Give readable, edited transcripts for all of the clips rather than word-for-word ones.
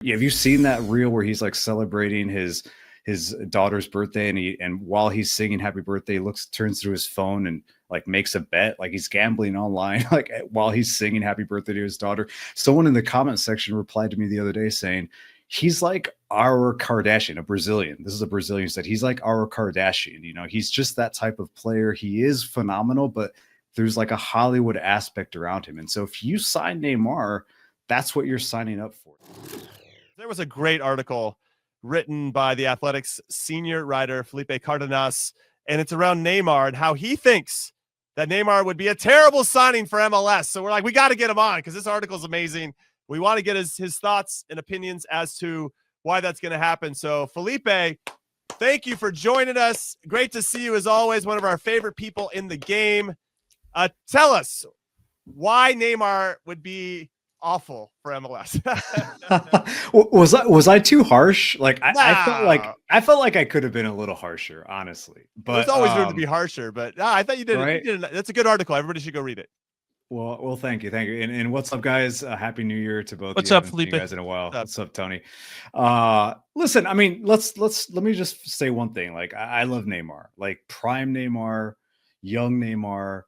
Yeah, have you seen that reel where he's like celebrating his daughter's birthday, and while he's singing happy birthday, turns to his phone and like makes a bet, like he's gambling online, like while he's singing happy birthday to his daughter. Someone in the comment section replied to me the other day saying he's like our Kardashian, a Brazilian. This is a Brazilian who said he's like our Kardashian. He's just that type of player. He is phenomenal, but there's like a Hollywood aspect around him. And so if you sign Neymar, that's what you're signing up for. There was a great article written by the Athletics senior writer Felipe Cárdenas, and it's around Neymar and how he thinks that Neymar would be a terrible signing for MLS. So we're like, we got to get him on because this article is amazing. We want to get his thoughts and opinions as to why that's going to happen. So Felipe, thank you for joining us. Great to see you as always, one of our favorite people in the game. Tell us why Neymar would be awful for MLS. was I too harsh? Like I felt like I could have been a little harsher, honestly. But there's always room to be harsher. But I thought you did, right? That's a good article. Everybody should go read it. Well, thank you. And what's up, guys? Happy New Year to both. What's up, Felipe? You guys in a while. What's up, Tony? Listen, I mean, let me just say one thing. Like, I love Neymar. Like, prime Neymar, young Neymar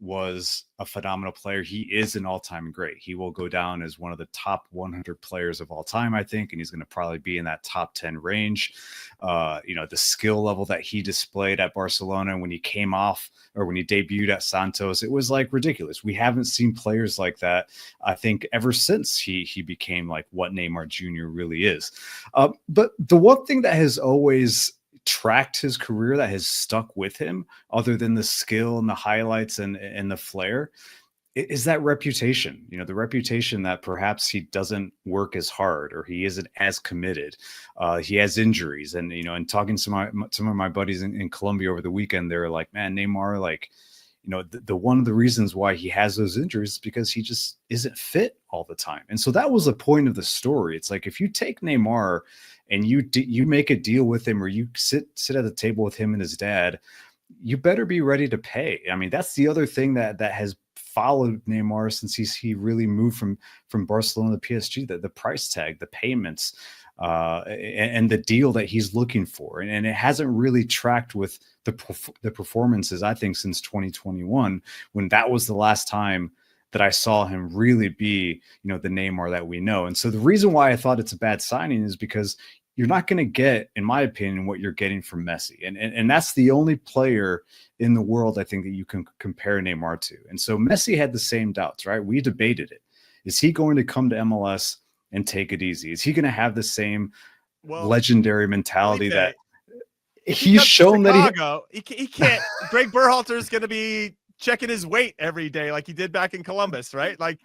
was a phenomenal player. He is an all-time great. He will go down as one of the top 100 players of all time, I think, and he's going to probably be in that top 10 range. The skill level that he displayed at Barcelona when he came off, or when he debuted at Santos, it was like ridiculous. We haven't seen players like that, I think, ever since he became like what Neymar Jr. really is. But the one thing that has always tracked his career, that has stuck with him, other than the skill and the highlights and the flair, is that reputation. The reputation that perhaps he doesn't work as hard, or he isn't as committed. He has injuries, and talking to some of my buddies in Colombia over the weekend, they were like, man, Neymar, like, the one of the reasons why he has those injuries is because he just isn't fit all the time. And so that was the point of the story. It's like, if you take Neymar and you make a deal with him, or you sit at the table with him and his dad, you better be ready to pay. I mean, that's the other thing that has followed Neymar since he really moved from Barcelona to PSG, the price tag, the payments, and the deal that he's looking for. And it hasn't really tracked with the performances, I think, since 2021, when that was the last time that I saw him really be, the Neymar that we know. And so the reason why I thought it's a bad signing is because you're not going to get, in my opinion, what you're getting from Messi. And that's the only player in the world, I think, that you can compare Neymar to. And so Messi had the same doubts, right? We debated it. Is he going to come to MLS and take it easy? Is he going to have the same legendary mentality that he's shown that he can't? Greg Berhalter is going to be checking his weight every day like he did back in Columbus, right? Like,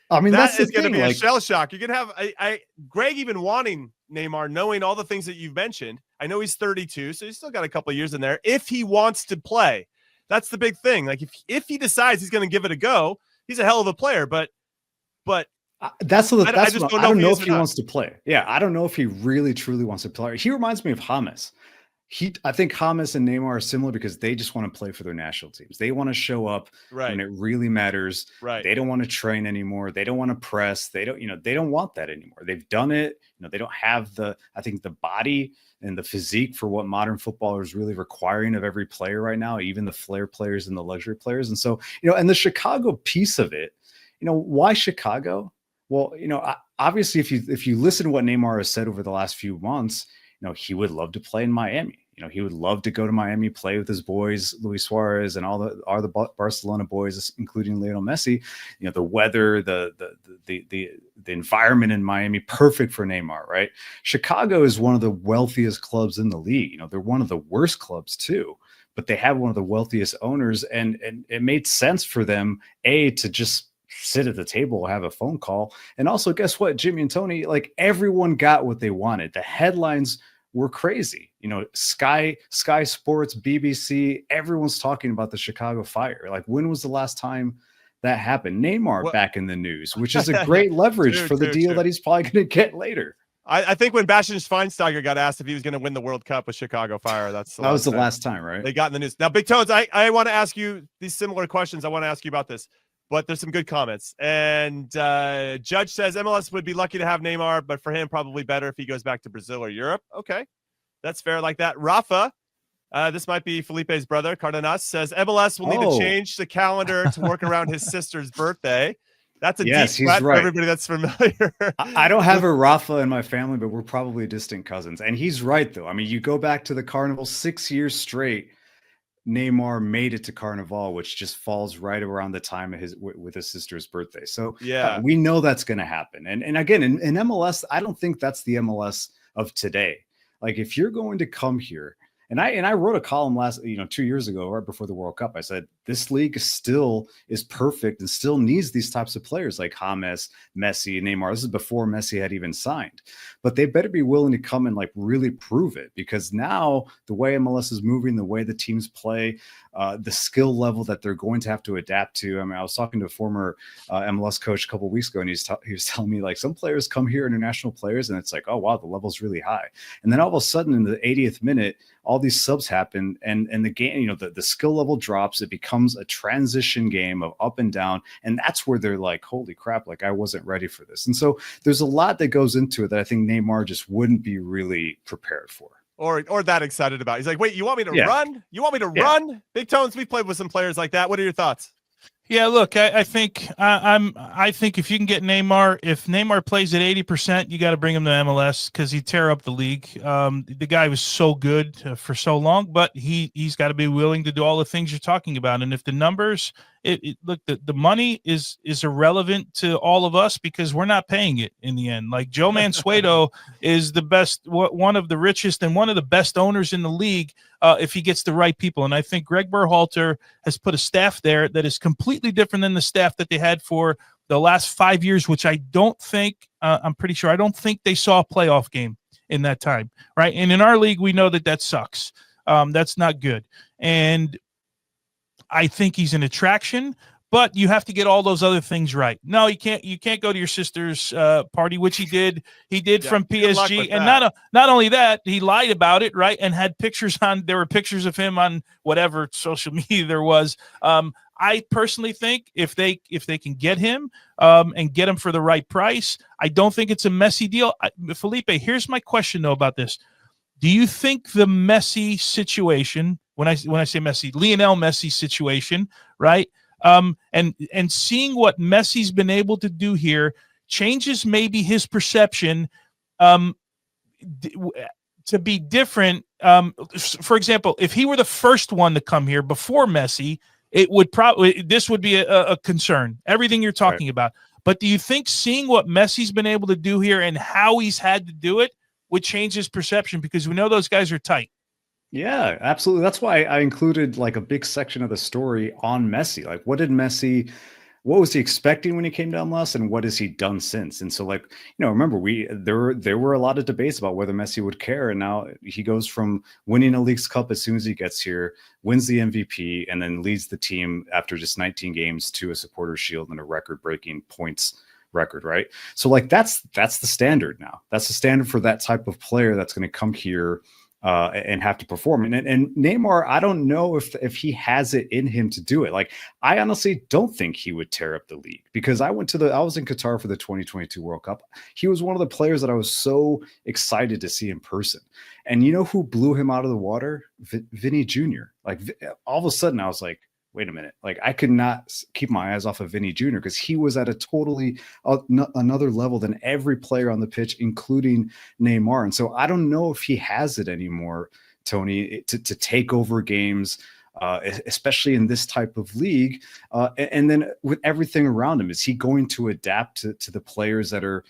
I mean, that is going to be a shell shock. You're going to have Greg even wanting Neymar, knowing all the things that you've mentioned. I know he's 32, so he's still got a couple of years in there. If he wants to play, that's the big thing. Like, if he decides he's going to give it a go, he's a hell of a player. But I don't know if he wants to play. Yeah, I don't know if he really truly wants to play. He reminds me of James. I think James and Neymar are similar because they just want to play for their national teams. They want to show up when it really matters. Right. They don't want to train anymore. They don't want to press. They don't want that anymore. They've done it. They don't have the body and the physique for what modern football is really requiring of every player right now, even the flair players and the luxury players. And so, and the Chicago piece of it, why Chicago? Well, obviously if you listen to what Neymar has said over the last few months, he would love to play in Miami. He would love to go to Miami, play with his boys, Luis Suarez, and all the Barcelona boys, including Lionel Messi. The weather, the environment in Miami, perfect for Neymar, right? Chicago is one of the wealthiest clubs in the league. They're one of the worst clubs too, but they have one of the wealthiest owners, and it made sense for them, to just sit at the table, have a phone call. And also, guess what, Jimmy and Tony, like, everyone got what they wanted. The headlines were crazy. Sky Sports, BBC, everyone's talking about the Chicago Fire. Like, when was the last time that happened? Neymar back in the news, which is a great leverage for the deal that he's probably going to get later. I think when Bastian Schweinsteiger got asked if he was going to win the World Cup with Chicago Fire, that was the last time, right? They got in the news. Now, Big Tones, I want to ask you these similar questions. I want to ask you about this. but there's some good comments. And Judge says MLS would be lucky to have Neymar, but for him, probably better if he goes back to Brazil or Europe. Okay, that's fair like that. Rafa, this might be Felipe's brother, Cárdenas, says MLS will need to change the calendar to work around his sister's birthday. That's a deep cut for everybody that's familiar. I don't have a Rafa in my family, but we're probably distant cousins. And he's right, though. I mean, you go back to the Carnival 6 years straight, Neymar made it to Carnival, which just falls right around the time of with his sister's birthday. So yeah, we know that's going to happen. And again, in MLS, I don't think that's the MLS of today. Like, if you're going to come here, and I wrote a column 2 years ago, right before the World Cup. I said, this league still is perfect and still needs these types of players like James, Messi, Neymar. This is before Messi had even signed, but they better be willing to come and like really prove it, because now the way MLS is moving, the way the teams play, the skill level that they're going to have to adapt to. I mean, I was talking to a former MLS coach a couple of weeks ago, and he was telling me, like, some players come here, international players, and it's like, oh wow, the level's really high. And then all of a sudden in the 80th minute, all these subs happen, and the game, the skill level drops. It becomes a transition game of up and down, and that's where they're like, holy crap, like, I wasn't ready for this. And so there's a lot that goes into it that I think Neymar just wouldn't be really prepared for. Or that excited about. He's like, wait, you want me to run? You want me to run? Big Tones, we've played with some players like that. What are your thoughts? Yeah, look, I think I think if you can get Neymar, if Neymar plays at 80%, you got to bring him to MLS, because he'd tear up the league. The guy was so good for so long, but he's got to be willing to do all the things you're talking about. And if the numbers, look, the money is irrelevant to all of us, because we're not paying it in the end. Like, Joe Mansueto is the best, one of the richest and one of the best owners in the league, if he gets the right people. And I think Greg Berhalter has put a staff there that is completely different than the staff that they had for the last 5 years, which I don't think, I'm pretty sure, I don't think they saw a playoff game in that time, right? And in our league, we know that sucks. That's not good. And I think he's an attraction, but you have to get all those other things right. No, you can't go to your sister's party, which he did. He did from PSG, and not only that, he lied about it, right? And had pictures there were pictures of him on whatever social media there was. I personally think if they can get him and get him for the right price, I don't think it's a Messi deal. Felipe, here's my question though about this. Do you think the Messi situation, when I say Messi, Lionel Messi situation, right? And seeing what Messi's been able to do here changes maybe his perception to be different. For example, if he were the first one to come here before Messi, it would this would be a concern, everything you're talking about. But do you think seeing what Messi's been able to do here and how he's had to do it would change his perception? Because we know those guys are tight. Yeah, absolutely. That's why I included like a big section of the story on Messi. Like, what was he expecting when he came to MLS, and what has he done since? And so, like, remember, there were a lot of debates about whether Messi would care, and now he goes from winning a Leagues Cup as soon as he gets here, wins the MVP, and then leads the team after just 19 games to a Supporters' Shield and a record-breaking points record, right? So, like, that's the standard now. That's the standard for that type of player that's going to come here and have to perform. And Neymar, I don't know if he has it in him to do it. Like, I honestly don't think he would tear up the league, because I was in Qatar for the 2022 World Cup. He was one of the players that I was so excited to see in person. And you know who blew him out of the water? Vinny Jr. Like, all of a sudden I was like, wait a minute, like, I could not keep my eyes off of Vinny Jr. because he was at a totally another level than every player on the pitch, including Neymar. And so I don't know if he has it anymore, Tony, to take over games, especially in this type of league. And then with everything around him, is he going to adapt to the players that are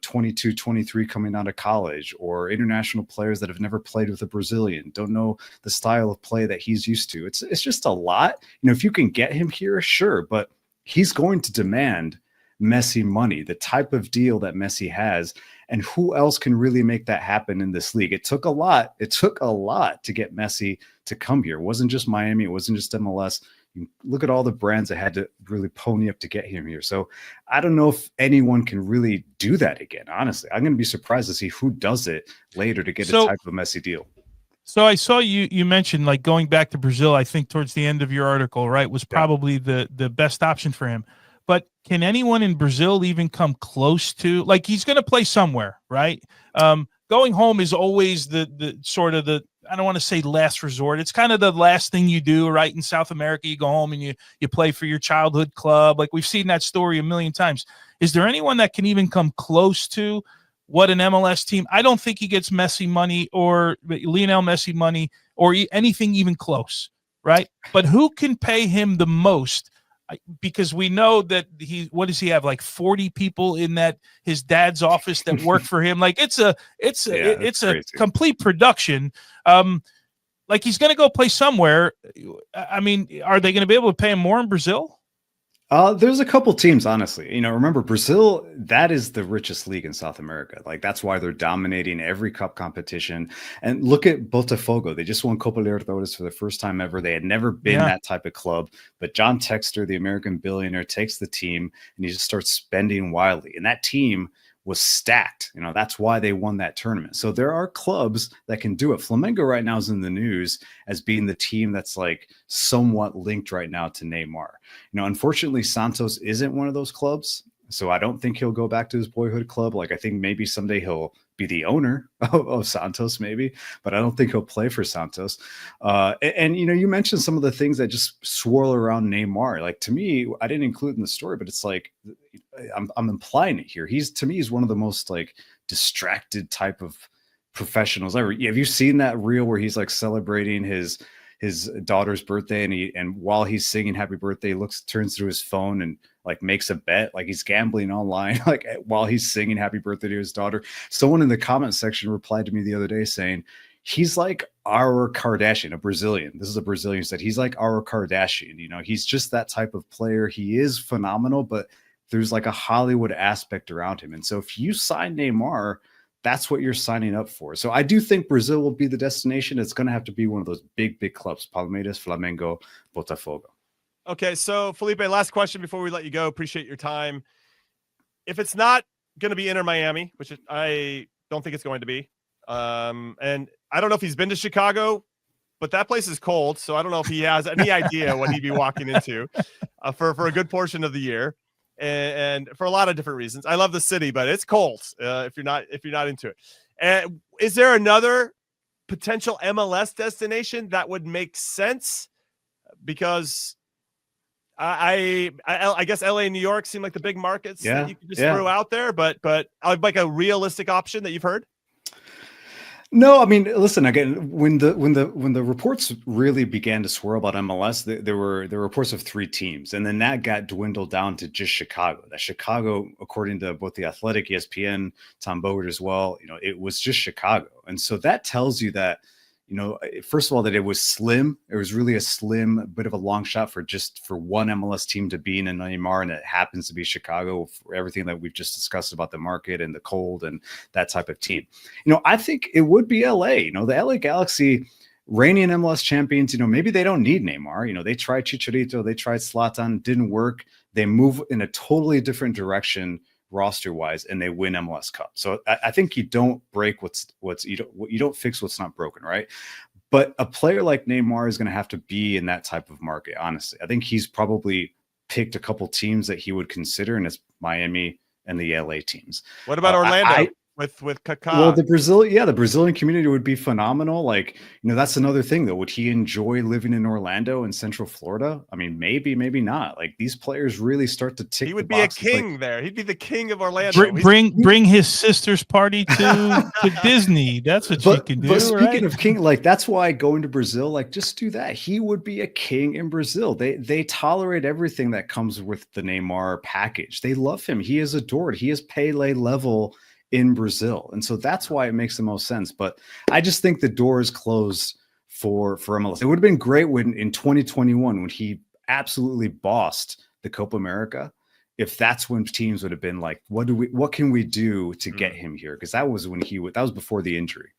22, 23 coming out of college, or international players that have never played with a Brazilian, don't know the style of play that he's used to? It's just a lot. If you can get him here, sure, but he's going to demand Messi money, the type of deal that Messi has. And who else can really make that happen in this league? It took a lot. It took a lot to get Messi to come here. It wasn't just Miami. It wasn't just MLS. You look at all the brands that had to really pony up to get him here. So I don't know if anyone can really do that again. Honestly, I'm going to be surprised to see who does it later to get a type of Messi deal. So I saw you mentioned, like, going back to Brazil, I think towards the end of your article, right, was probably the best option for him. but can anyone in Brazil even come close to, like, he's going to play somewhere, right? Going home is always the sort of the, I don't want to say last resort. It's kind of the last thing you do, right? In South America, you go home and you play for your childhood club. Like, we've seen that story a million times. Is there anyone that can even come close to what an MLS team? I don't think he gets Messi money or Lionel Messi money or anything even close, right? But who can pay him the most? Because we know that what does he have, like 40 people in his dad's office that work for him? Like, it's a complete production. Like, he's going to go play somewhere. I mean, are they going to be able to pay him more in Brazil? There's a couple teams, honestly. Remember, Brazil, that is the richest league in South America. Like, that's why they're dominating every cup competition. And look at Botafogo. They just won Copa Libertadores for the first time ever. They had never been that type of club. But John Textor, the American billionaire, takes the team and he just starts spending wildly. And that team was stacked. That's why they won that tournament. So there are clubs that can do it. Flamengo right now is in the news as being the team that's like somewhat linked right now to Neymar. Unfortunately, Santos isn't one of those clubs. So I don't think he'll go back to his boyhood club. Like, I think maybe someday he'll be the owner of Santos, maybe, but I don't think he'll play for Santos. And you mentioned some of the things that just swirl around Neymar. Like, to me, I didn't include in the story, but it's like, I'm implying it here. To me, he's one of the most like distracted type of professionals ever. Have you seen that reel where he's like celebrating his daughter's birthday and while he's singing happy birthday, turns through his phone and like makes a bet, like he's gambling online, like while he's singing happy birthday to his daughter. Someone in the comment section replied to me the other day saying, he's like our Kardashian, a Brazilian. This is a Brazilian who said he's like our Kardashian. He's just that type of player. He is phenomenal, but there's like a Hollywood aspect around him. And so if you sign Neymar, that's what you're signing up for. So I do think Brazil will be the destination. It's going to have to be one of those big clubs: Palmeiras, Flamengo, Botafogo. Okay, so Felipe, last question before we let you go. Appreciate your time. If it's not going to be Inter Miami, which I don't think it's going to be, and I don't know if he's been to Chicago, but that place is cold, so I don't know if he has any idea what he'd be walking into for a good portion of the year. And for a lot of different reasons. I love the city, but it's cold if you're not into it. And is there another potential MLS destination that would make sense? Because I guess LA and New York seem like the big markets that you could just throw out there, but like a realistic option that you've heard. No, I mean, listen, again, when the reports really began to swirl about MLS, there were reports of 3 teams, and then that got dwindled down to just Chicago. That Chicago, according to both The Athletic, ESPN, Tom Bogert as well, it was just Chicago. And so that tells you that, first of all, that it was slim. It was really a slim, bit of a long shot for one MLS team to be in Neymar, and it happens to be Chicago for everything that we've just discussed about the market and the cold and that type of team. I think it would be LA. The LA Galaxy, reigning MLS champions, maybe they don't need Neymar. They tried Chicharito, they tried Zlatan, didn't work. They move in a totally different direction roster wise, and they win MLS Cup. So I think you don't break you don't fix what's not broken, right? But a player like Neymar is going to have to be in that type of market. Honestly, I think he's probably picked a couple teams that he would consider, and it's Miami and the LA teams. What about Orlando? With Kaká? Well, the Brazilian community would be phenomenal. Like, that's another thing though. Would he enjoy living in Orlando and Central Florida? I mean, maybe not. Like, these players really start to tick. He would be a king there. He'd be the king of Orlando. Bring his sister's party to Disney. That's what you can do. But speaking of king, like, that's why going to Brazil, like, just do that. He would be a king in Brazil. They tolerate everything that comes with the Neymar package. They love him. He is adored. He is Pele level in Brazil. And so that's why it makes the most sense. But I just think the door is closed for MLS. It would have been great when in 2021, when he absolutely bossed the Copa America, if that's when teams would have been like, what can we do to get him here? Because that was when that was before the injury.